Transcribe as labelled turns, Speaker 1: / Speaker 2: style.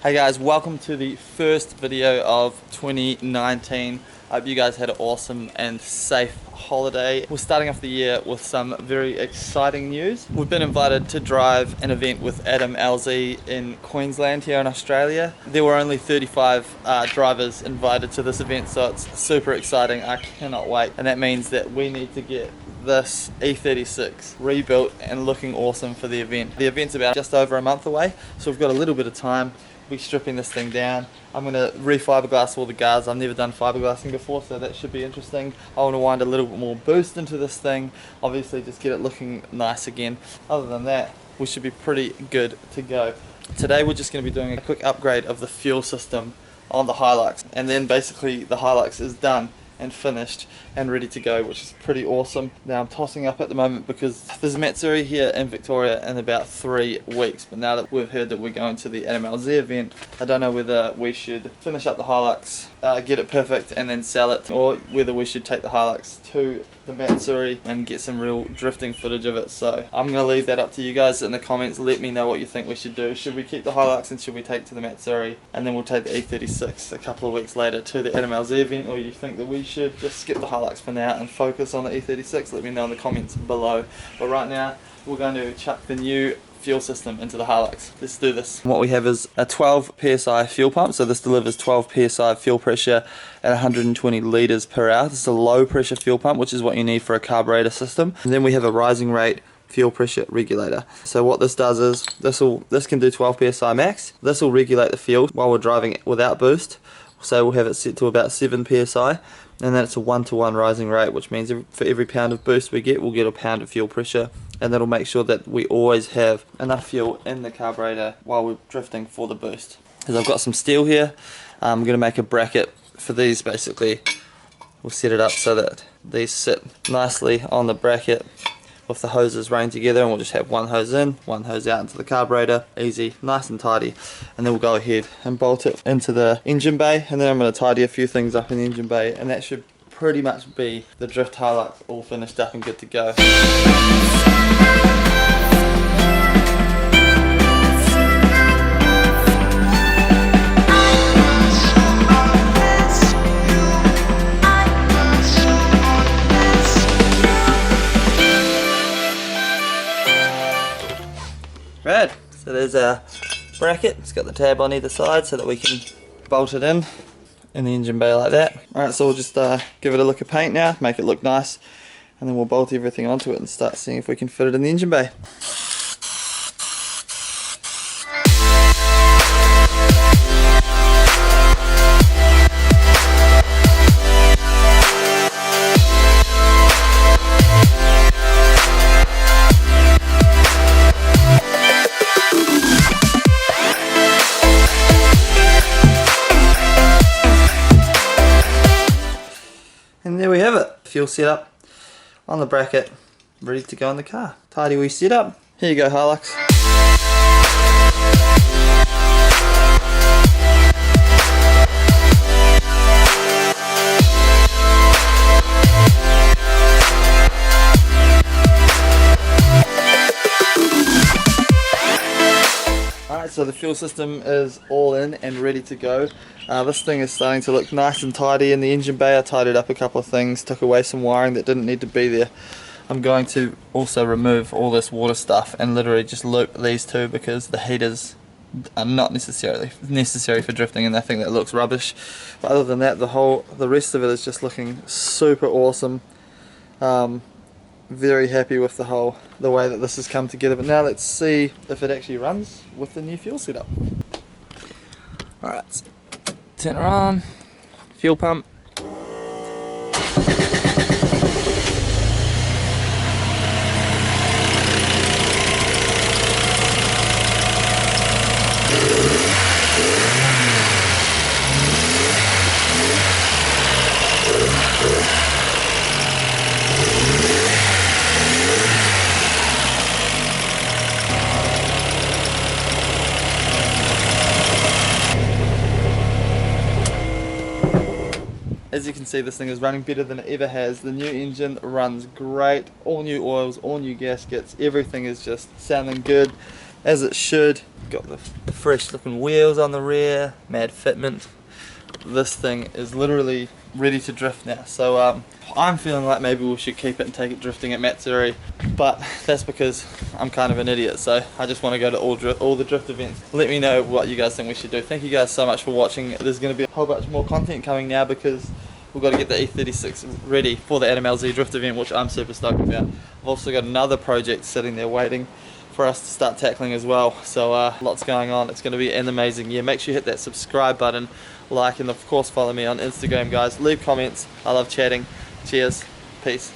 Speaker 1: Hey guys, welcome to the first video of 2019. I hope you guys had an awesome and safe holiday. We're starting off the year with some very exciting news. We've been invited to drive an event with Adam LZ in Queensland here in Australia. There were only 35 drivers invited to this event, so it's super exciting. I cannot wait. And that means that we need to get this E36 rebuilt and looking awesome for the event. The event's about just over a month away, so we've got a little bit of time. We'll be stripping this thing down. I'm going to re-fiberglass all the guards. I've never done fiberglassing before, so that should be interesting. I want to wind a little bit more boost into this thing, obviously just get it looking nice again. Other than that, we should be pretty good to go. Today we're just going to be doing a quick upgrade of the fuel system on the Hilux, and then basically the Hilux is done and finished and ready to go, which is pretty awesome. Now I'm tossing up at the moment because there's Matsuri here in Victoria in about 3 weeks, but now that we've heard that we're going to the Adam LZ event, I don't know whether we should finish up the Hilux, get it perfect and then sell it, or whether we should take the Hilux to the Matsuri and get some real drifting footage of it. So I'm going to leave that up to you guys in the comments. Let me know what you think we should do. Should we keep the Hilux and should we take it to the Matsuri, and then we'll take the E36 a couple of weeks later to the Adam LZ event, or you think that we should just skip the Hilux for now and focus on the E36? Let me know in the comments below. But right now we're going to chuck the new fuel system into the Hilux. Let's do this. What we have is a 12 psi fuel pump, so this delivers 12 psi fuel pressure at 120 litres per hour. This is a low pressure fuel pump, which is what you need for a carburetor system. And then we have a rising rate fuel pressure regulator. So what this does is this can do 12 psi max. This will regulate the fuel while we're driving it without boost. So we'll have it set to about 7 psi, and then it's a 1-to-1 rising rate, which means for every pound of boost we get, we'll get a pound of fuel pressure, and that'll make sure that we always have enough fuel in the carburetor while we're drifting for the boost. Because I've got some steel here, I'm going to make a bracket for these. Basically we'll set it up so that these sit nicely on the bracket with the hoses running together, and we'll just have one hose in, one hose out into the carburetor. Easy, nice and tidy. And then we'll go ahead and bolt it into the engine bay, and then I'm going to tidy a few things up in the engine bay, and that should pretty much be the Drift Hilux all finished up and good to go. Right, so there's our bracket. It's got the tab on either side so that we can bolt it in the engine bay like that. Alright, so we'll just give it a lick of paint now, make it look nice, and then we'll bolt everything onto it and start seeing if we can fit it in the engine bay. And there we have it, fuel setup on the bracket, ready to go in the car. Tidy wee setup. Here you go, Hilux. Alright, so the fuel system is all in and ready to go. This thing is starting to look nice and tidy in the engine bay. I tidied up a couple of things, took away some wiring that didn't need to be there. I'm going to also remove all this water stuff and literally just loop these two, because the heaters are not necessarily necessary for drifting, and I think that looks rubbish. But other than that, the rest of it is just looking super awesome. Very happy with the way that this has come together. But now let's see if it actually runs with the new fuel setup. Alright, turn her on, fuel pump. As you can see, this thing is running better than it ever has. The new engine runs great, all new oils, all new gaskets, everything is just sounding good. as it should. Got the fresh looking wheels on the rear, mad fitment. This thing is literally ready to drift now, so I'm feeling like maybe we should keep it and take it drifting at Matsuri, but that's because I'm kind of an idiot, so I just want to go to all the drift events. Let me know what you guys think we should do. Thank you guys so much for watching. There's going to be a whole bunch more content coming now because we've got to get the E36 ready for the Adam LZ drift event, which I'm super stoked about. I've also got another project sitting there waiting for us to start tackling as well, so lots going on. It's going to be an amazing year. Make sure you hit that subscribe button, like, and of course follow me on Instagram, guys. Leave comments. I love chatting. Cheers, peace.